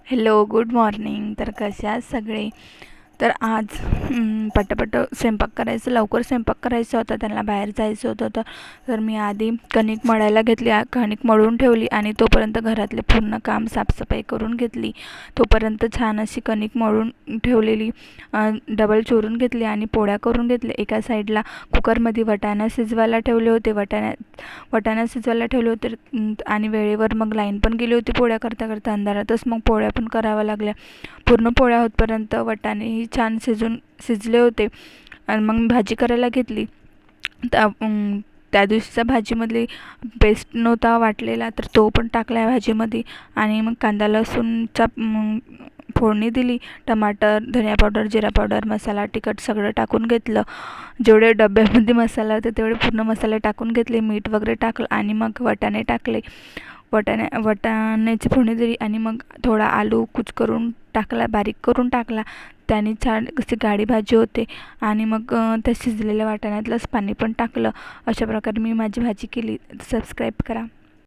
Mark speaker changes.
Speaker 1: Hello, good morning. तर कसे आहात सगळे? तर आज पटापट स्वयंपाक करायचं, लवकर स्वयंपाक करायचा होता, त्यांना बाहेर जायचं होतं. तर मी आधी कणिक मळायला घेतली, कणिक मळून ठेवली आणि तोपर्यंत घरातले पूर्ण काम साफसफाई करून घेतली. तोपर्यंत छान अशी कणिक मळून ठेवलेली डबल चुरून घेतली आणि पोळ्या करून घेतल्या. एका साईडला कुकरमध्ये वाटाणा शिजवायला ठेवले होते. वाटाणा शिजवायला ठेवले होते आणि वेळेवर मग लाईन पण गेली होती. पोळ्या करता करता अंधारातच मग पोळ्या पण कराव्या लागल्या. पूर्ण पोळ्या होतपर्यंत वाटाणेही छान शिजले होते आणि मग भाजी करायला घेतली. त्या दिवशीच्या भाजीमधली पेस्ट नव्हता वाटलेला, तर तो पण टाकला भाजीमध्ये आणि मग कांदा लसूणचा फोडणी दिली. टमाटर, धनिया पावडर, जिरा पावडर, मसाला, तिखट सगळं टाकून घेतलं. जेवढे डब्यामध्ये मसाला होते तेवढे पूर्ण मसाले टाकून घेतले. मीठ वगैरे टाकलं आणि मग वाटाणे टाकले. वाटाण्याची फोडणी दिली आणि मग थोडा आलू कुच करून टाकला, बारीक करून टाकला. त्याने छान अशी गाढी भाजी होते आणि मग त्या शिजलेल्या वाटाण्यातलंच पाणी पण टाकलं. अशा प्रकारे मी माझी भाजी केली. सबस्क्राईब करा.